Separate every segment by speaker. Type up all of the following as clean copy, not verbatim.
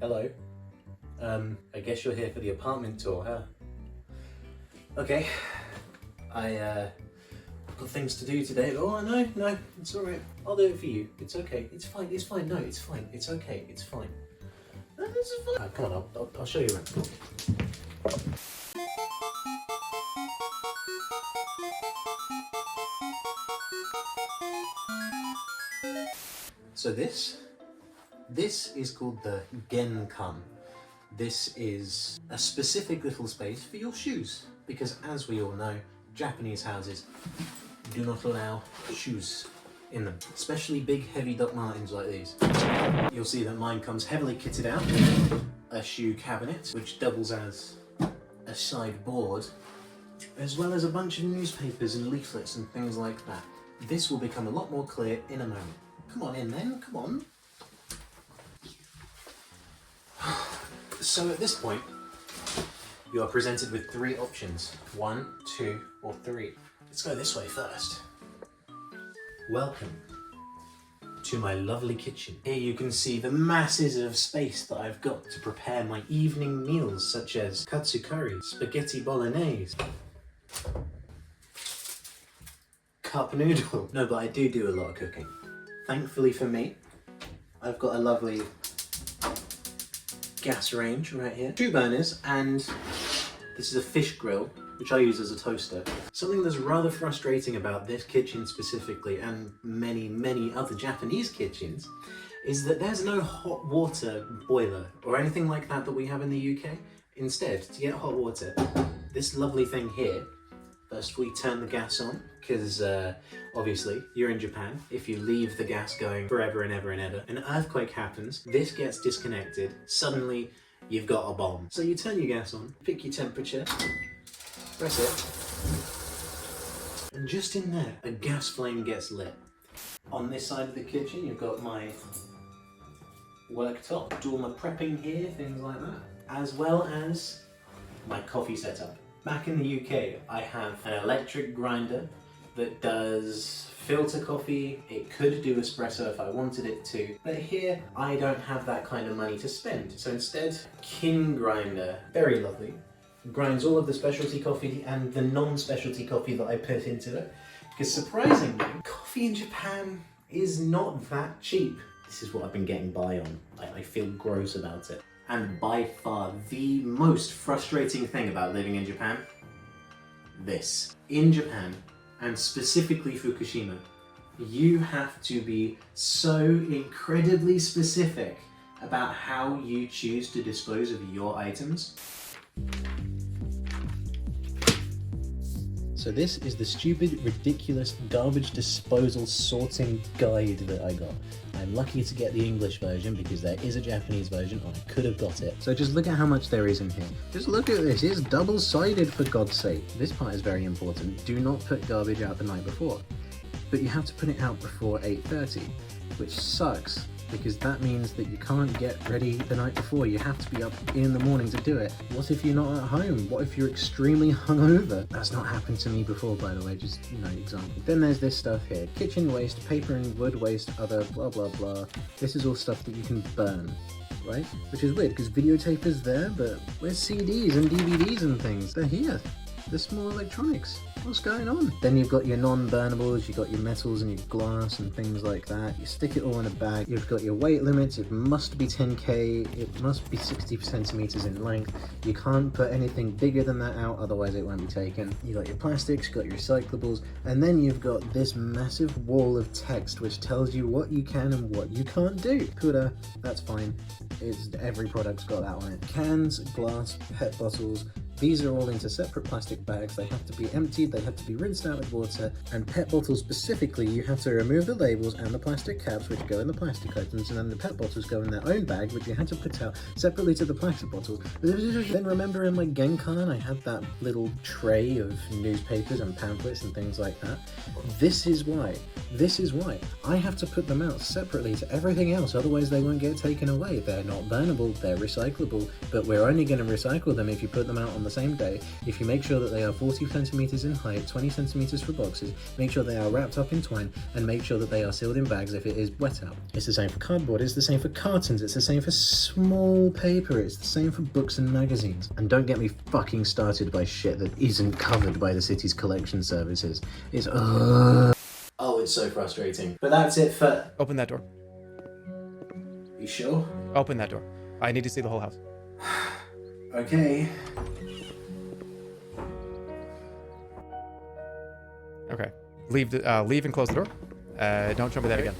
Speaker 1: Hello. I guess you're here for the apartment tour, huh? Okay. I've got things to do today. Oh, no, it's alright. I'll do it for you. It's okay. It's fine. No, it's fine. It's okay. It's fine. No, this is fine. Come on, I'll show you around. So this is called the genkan. This is a specific little space for your shoes, because as we all know, Japanese houses do not allow shoes in them, especially big heavy Doc Martens like these. You'll see that mine comes heavily kitted out with a shoe cabinet, which doubles as a sideboard, as well as a bunch of newspapers and leaflets and things like that. This will become a lot more clear in a moment. Come on in then, come on. So at this point, you are presented with 3 options. 1, 2, or 3. Let's go this way first. Welcome to my lovely kitchen. Here you can see the masses of space that I've got to prepare my evening meals, such as katsu curry, spaghetti bolognese, cup noodle. No, but I do a lot of cooking. Thankfully for me, I've got a lovely gas range right here, 2 burners, and this is a fish grill, which I use as a toaster. Something that's rather frustrating about this kitchen specifically, and many other Japanese kitchens, is that there's no hot water boiler or anything like that we have in the UK. Instead, to get hot water, this lovely thing here, first we turn the gas on, because obviously you're in Japan. If you leave the gas going forever and ever, an earthquake happens, this gets disconnected, suddenly you've got a bomb. So you turn your gas on, pick your temperature, press it, and just in there, a gas flame gets lit. On this side of the kitchen, you've got my worktop, do all my prepping here, things like that, as well as my coffee setup. Back in the UK, I have an electric grinder that does filter coffee. It could do espresso if I wanted it to, but here I don't have that kind of money to spend. So instead, kin grinder, very lovely, grinds all of the specialty coffee and the non-specialty coffee that I put into it. Because surprisingly, coffee in Japan is not that cheap. This is what I've been getting by on. I feel gross about it. And by far the most frustrating thing about living in Japan, this. In Japan, and specifically Fukushima, you have to be so incredibly specific about how you choose to dispose of your items. So this is the stupid, ridiculous garbage disposal sorting guide that I got. I'm lucky to get the English version because there is a Japanese version and I could have got it. So just look at how much there is in here. Just look at this, it's double-sided for God's sake. This part is very important. Do not put garbage out the night before. But you have to put it out before 8:30, which sucks because that means that you can't get ready the night before. You have to be up in the morning to do it. What if you're not at home? What if you're extremely hungover? That's not happened to me before, by the way, just, example. Then there's this stuff here. Kitchen waste, paper and wood waste, other blah blah blah. This is all stuff that you can burn, right? Which is weird, because videotape is there, but where's CDs and DVDs and things? They're here. They're small electronics. What's going on? Then you've got your non-burnables, you've got your metals and your glass and things like that. You stick it all in a bag. You've got your weight limits. It must be 10K. It must be 60 centimeters in length. You can't put anything bigger than that out, otherwise it won't be taken. You've got your plastics, you've got your recyclables, and then you've got this massive wall of text which tells you what you can and what you can't do. Couldve, that's fine. Every product's got that on it. Cans, glass, PET bottles, these are all into separate plastic bags. They have to be emptied, they have to be rinsed out with water, and PET bottles specifically, you have to remove the labels and the plastic caps which go in the plastic items, and then the PET bottles go in their own bag which you had to put out separately to the plastic bottles. Then remember in my Genkan I had that little tray of newspapers and pamphlets and things like that. This is why I have to put them out separately to everything else, otherwise they won't get taken away. They're not burnable, they're recyclable, but we're only going to recycle them if you put them out on the the same day, if you make sure that they are 40 centimeters in height, 20 centimeters for boxes, make sure they are wrapped up in twine, and make sure that they are sealed in bags if it is wet out. It's the same for cardboard, it's the same for cartons, it's the same for small paper, it's the same for books and magazines. And don't get me fucking started by shit that isn't covered by the city's collection services. It's oh, it's so frustrating. But that's it for...
Speaker 2: Open that door.
Speaker 1: You sure?
Speaker 2: Open that door. I need to see the whole house.
Speaker 1: Okay.
Speaker 2: Okay. Leave and close the door. Don't show me that again.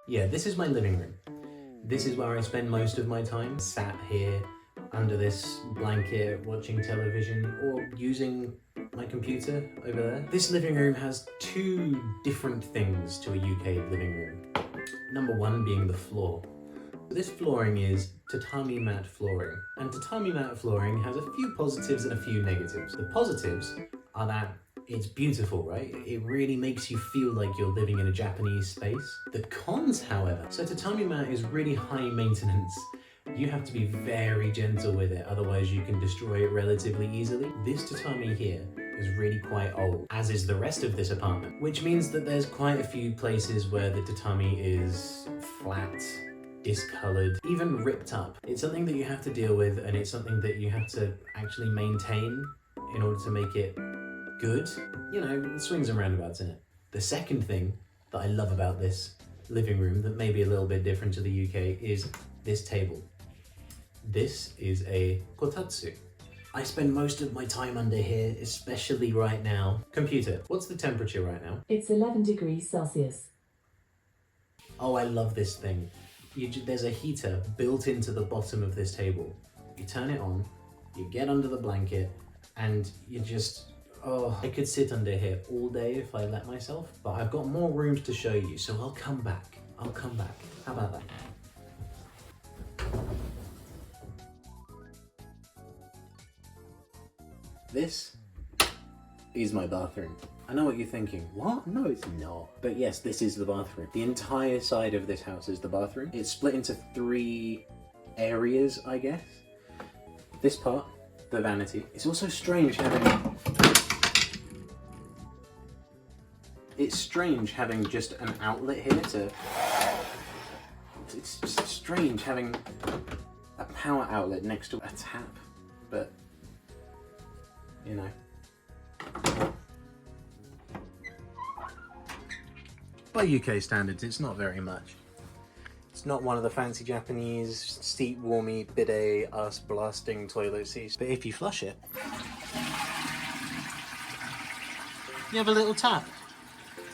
Speaker 1: Yeah, this is my living room. This is where I spend most of my time, sat here under this blanket watching television or using my computer over there. This living room has two different things to a UK living room. Number one being the floor. This flooring is tatami mat flooring, and tatami mat flooring has a few positives and a few negatives. The positives are that it's beautiful, right? It really makes you feel like you're living in a Japanese space. The cons, however, so tatami mat is really high maintenance. You have to be very gentle with it, otherwise you can destroy it relatively easily. This tatami here is really quite old, as is the rest of this apartment, which means that there's quite a few places where the tatami is flat, discolored, even ripped up. It's something that you have to deal with, and it's something that you have to actually maintain in order to make it good. You know, swings and roundabouts in it. The second thing that I love about this living room that may be a little bit different to the UK is this table. This is a kotatsu. I spend most of my time under here, especially right now. Computer, what's the temperature right now?
Speaker 3: It's 11 degrees Celsius.
Speaker 1: Oh, I love this thing. There's a heater built into the bottom of this table. You turn it on, you get under the blanket, and you just... Oh, I could sit under here all day if I let myself, but I've got more rooms to show you, so I'll come back. I'll come back. How about that? This is my bathroom. I know what you're thinking. What? No, it's not. But yes, this is the bathroom. The entire side of this house is the bathroom. It's split into 3 areas, I guess. This part, the vanity. It's also strange having... It's strange having just an outlet here to... It's just strange having a power outlet next to a tap, but, you know. By UK standards, it's not very much. It's not one of the fancy Japanese, steep, warmy, bidet, ass blasting toilet seats, but if you flush it, you have a little tap.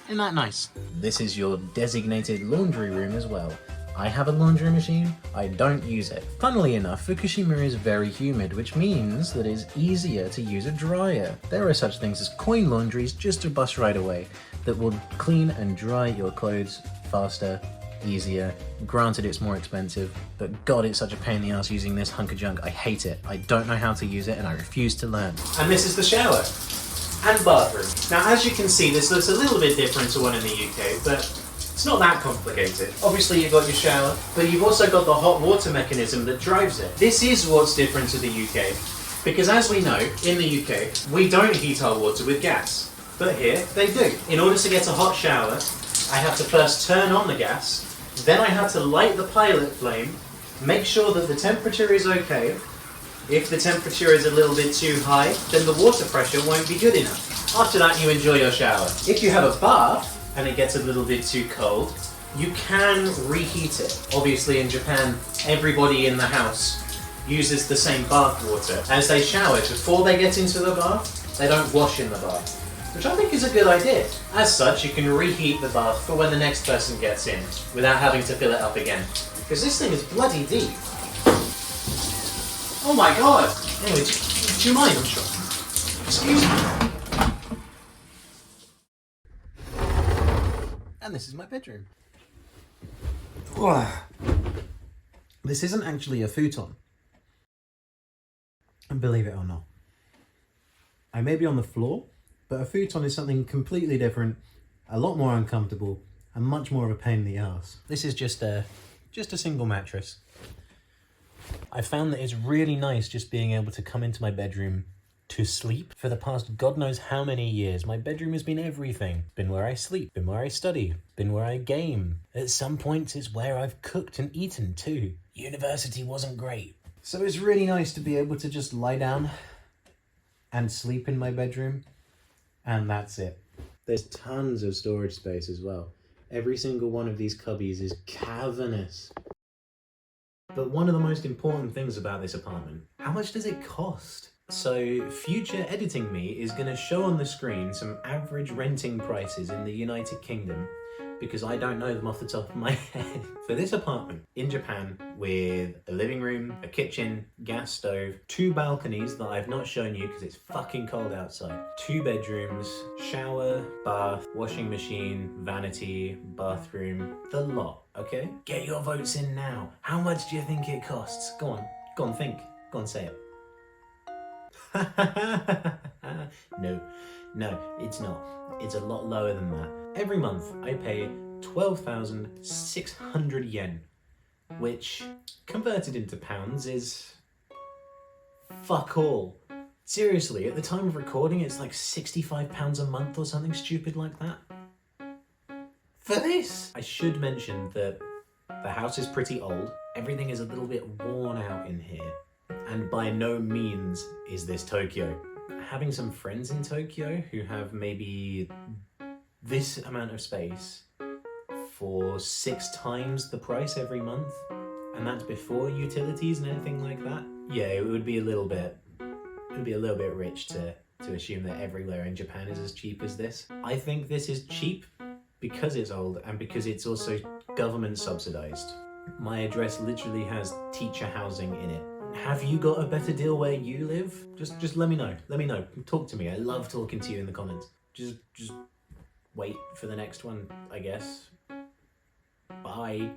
Speaker 1: Isn't that nice? This is your designated laundry room as well. I have a laundry machine, I don't use it. Funnily enough, Fukushima is very humid, which means that it's easier to use a dryer. There are such things as coin laundries just a bus ride away that will clean and dry your clothes faster, easier. Granted, it's more expensive, but God, it's such a pain in the ass using this hunk of junk. I hate it. I don't know how to use it and I refuse to learn. And this is the shower. And bathroom. Now, as you can see, this looks a little bit different to one in the UK, but it's not that complicated. Obviously, you've got your shower, but you've also got the hot water mechanism that drives it. This is what's different to the UK, because as we know, in the UK, we don't heat our water with gas, but here they do. In order to get a hot shower, I have to first turn on the gas, then I have to light the pilot flame, make sure that the temperature is okay. If the temperature is a little bit too high, then the water pressure won't be good enough. After that, you enjoy your shower. If you have a bath and it gets a little bit too cold, you can reheat it. Obviously in Japan, everybody in the house uses the same bath water. As they shower, before they get into the bath, they don't wash in the bath, which I think is a good idea. As such, you can reheat the bath for when the next person gets in, without having to fill it up again. Because this thing is bloody deep. Oh my god! Anyway, do you mind? I'm sure. Excuse me. And this is my bedroom. This isn't actually a futon. Believe it or not. I may be on the floor, but a futon is something completely different, a lot more uncomfortable, and much more of a pain in the ass. This is just a single mattress. I found that it's really nice just being able to come into my bedroom to sleep. For the past God knows how many years, my bedroom has been everything. Been where I sleep, been where I study, been where I game. At some points, it's where I've cooked and eaten too. University wasn't great. So it's really nice to be able to just lie down and sleep in my bedroom, and that's it. There's tons of storage space as well. Every single one of these cubbies is cavernous. But one of the most important things about this apartment, how much does it cost? So future editing me is going to show on the screen some average renting prices in the United Kingdom, because I don't know them off the top of my head. For this apartment in Japan, with a living room, a kitchen, gas stove, 2 balconies that I've not shown you because it's fucking cold outside, 2 bedrooms, shower, bath, washing machine, vanity, bathroom, the lot, okay? Get your votes in now. How much do you think it costs? Go on, think. Go on, say it. No, it's not. It's a lot lower than that. Every month I pay 12,600 yen, which converted into pounds is fuck all. Seriously, at the time of recording it's like £65 a month or something stupid like that. For this! I should mention that the house is pretty old. Everything is a little bit worn out in here. And by no means is this Tokyo. Having some friends in Tokyo who have maybe this amount of space for 6 times the price every month, and that's before utilities and anything like that. Yeah, it would be a little bit rich to assume that everywhere in Japan is as cheap as this. I think this is cheap because it's old and because it's also government subsidized. My address literally has teacher housing in it. Have you got a better deal where you live? Just let me know. Let me know. Talk to me. I love talking to you in the comments. Just wait for the next one, I guess. Bye.